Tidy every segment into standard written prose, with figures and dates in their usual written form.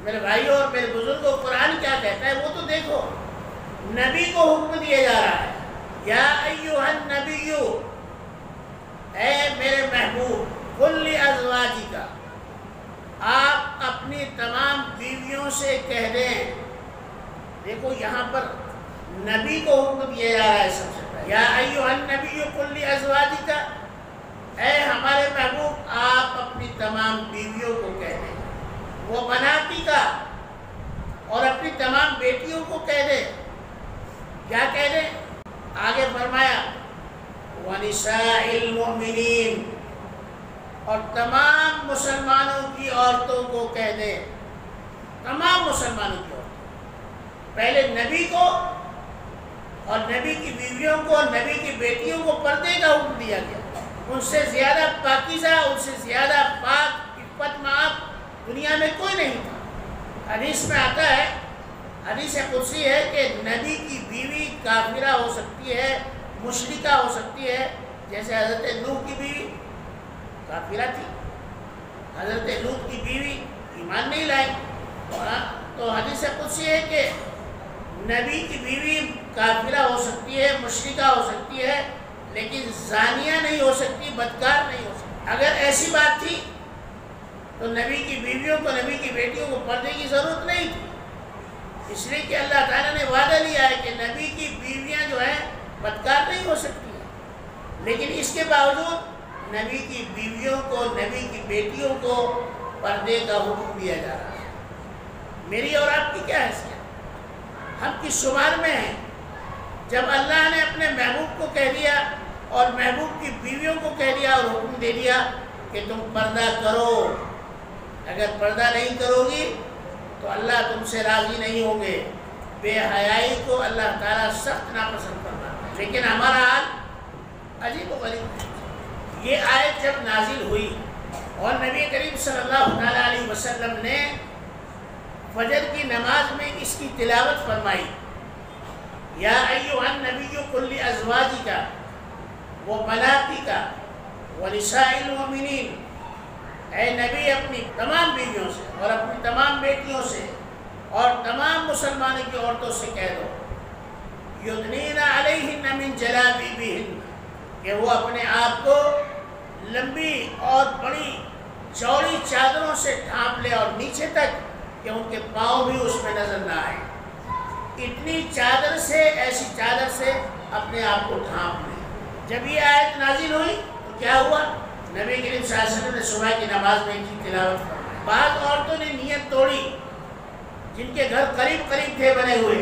میرے بھائیوں اور میرے بزرگوں، قرآن کیا کہتا ہے وہ تو دیکھو۔ نبی کو حکم دیا جا رہا ہے، یا ایھا النبی، اے میرے محبوب، قل لازواجک، آپ اپنی تمام بیویوں سے کہہ دیں۔ دیکھو یہاں پر نبی کو حکم دیا جا رہا ہے سب سے پہلے، یا ایھا النبی قل لازواجک، اے ہمارے محبوب آپ اپنی تمام بیویوں کو کہہ دیں، وہ بناتی کا، اور اپنی تمام بیٹیوں کو کہہ دیں۔ کیا کہہ دیں؟ آگے فرمایا وَنِسَاءِ الْمُؤْمِنِينَ، اور تمام مسلمانوں کی عورتوں کو کہہ دیں، تمام مسلمانوں کی عورتوں، پہلے نبی کو اور نبی کی بیویوں کو اور نبی کی بیٹیوں کو پردے کا حکم دیا گیا۔ ان سے زیادہ پاکیزہ، ان سے زیادہ پاک عفت مآب دنیا میں کوئی نہیں تھا۔ حدیث میں آتا ہے، حدیث قدسی ہے کہ نبی کی بیوی کافرہ ہو سکتی ہے، مشرکہ ہو سکتی ہے، جیسے حضرت نوح کی بیوی کافرہ تھی، حضرت لوط کی بیوی ایمان نہیں لائی۔ تو حدیث قدسی ہے کہ نبی کی بیوی کافرہ ہو سکتی ہے، مشرکہ ہو سکتی ہے، لیکن زانیہ نہیں ہو سکتی، بدکار نہیں ہو سکتی۔ اگر ایسی بات تھی تو نبی کی بیویوں کو، نبی کی بیٹیوں کو پردے کی ضرورت نہیں تھی، اس لیے کہ اللہ تعالیٰ نے وعدہ لیا ہے کہ نبی کی بیویاں جو ہیں بدکار نہیں ہو سکتی ہیں، لیکن اس کے باوجود نبی کی بیویوں کو، نبی کی بیٹیوں کو پردے کا حکم دیا جا رہا ہے۔ میری اور آپ کی کیا حیثیت؟ ہم کس شمار میں ہیں؟ جب اللہ نے اپنے محبوب کو کہہ دیا اور محبوب کی بیویوں کو کہہ دیا اور حکم دے دیا کہ تم پردہ کرو، اگر پردہ نہیں کرو گی تو اللہ تم سے راضی نہیں ہوں گے۔ بے حیائی کو اللہ تعالیٰ سخت ناپسند فرماتا ہے، لیکن ہمارا حال عجیب و غریب ہے۔ یہ آیت جب نازل ہوئی اور نبی کریم صلی اللہ علیہ وسلم نے فجر کی نماز میں اس کی تلاوت فرمائی، یا ایھا النبی قل لازواجک وبناتک ونساء المؤمنین، اے نبی اپنی تمام بیویوں سے اور اپنی تمام بیٹیوں سے اور تمام مسلمانوں کی عورتوں سے کہہ دو، یدنین علیہن من جلابیبہن، کہ وہ اپنے آپ کو لمبی اور بڑی چوڑی چادروں سے ڈھانپ لے، اور نیچے تک کہ ان کے پاؤں بھی اس میں نظر نہ آئے، اتنی چادر سے، ایسی چادر سے اپنے آپ کو ڈھانپ لے۔ جب یہ آیت نازل ہوئی تو کیا ہوا؟ نبی کریم صلی اللہ علیہ وسلم نے صبح کی نماز میں کی تلاوت فرمائی۔ بعض عورتوں نے نیت توڑی، جن کے گھر قریب قریب تھے بنے ہوئے،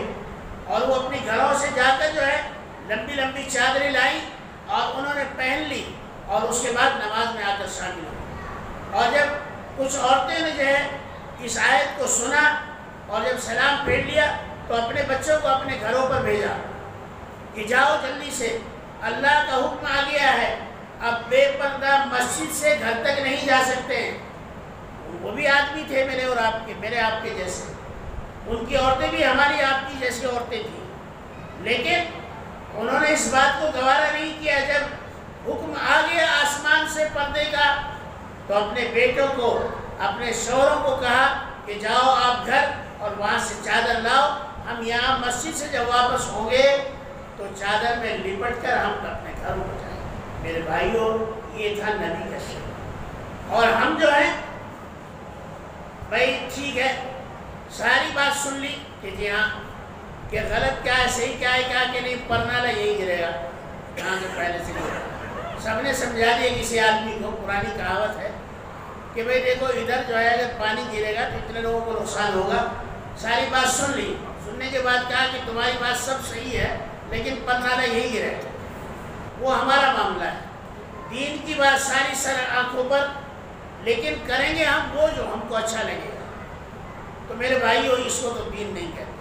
اور وہ اپنی گھروں سے جا کر جو ہے لمبی لمبی چادریں لائیں اور انہوں نے پہن لی، اور اس کے بعد نماز میں آ کر شامل ہوئی۔ اور جب کچھ عورتیں نے جو ہے اس آیت کو سنا اور جب سلام پھیر لیا تو اپنے بچوں کو اپنے گھروں پر بھیجا کہ جاؤ جلدی سے، اللہ کا حکم آ گیا ہے، اب بے پردہ مسجد سے گھر تک نہیں جا سکتے ہیں۔ وہ بھی آدمی تھے میرے اور آپ کے، میرے آپ کے جیسے، ان کی عورتیں بھی ہماری آپ کی جیسی عورتیں تھیں، لیکن انہوں نے اس بات کو گوارا نہیں کیا۔ جب حکم آ گیا آسمان سے پردے کا تو اپنے بیٹوں کو، اپنے شوہروں کو کہا کہ جاؤ آپ گھر اور وہاں سے چادر لاؤ، ہم یہاں مسجد سے جب واپس ہوں گے تو چادر میں لپٹ کر ہم اپنے گھروں کو جائیں گے۔ میرے بھائیوں، یہ تھا نبی کا شعر۔ اور ہم جو ہیں بھائی ٹھیک ہے، ساری بات سن لی کہ جی ہاں، کہ غلط کیا ہے، صحیح کیا ہے، کیا کہ نہیں، پرنالا یہی گرے گا یہاں سے پہلے سے گرے گا۔ سب نے سمجھا دیا کسی آدمی کو، پرانی کہاوت ہے کہ بھئی دیکھو ادھر جو ہے اگر پانی گرے گا تو اتنے لوگوں کو نقصان ہوگا۔ ساری بات سن لی، سننے کے بعد کہا کہ تمہاری بات سب صحیح ہے لیکن پرنالا یہی گرے گا۔ وہ ہمارا معاملہ ہے، دین کی بات ساری سر آنکھوں پر، لیکن کریں گے ہم وہ جو ہم کو اچھا لگے گا۔ تو میرے بھائیو، اس کو تو دین نہیں کہتے۔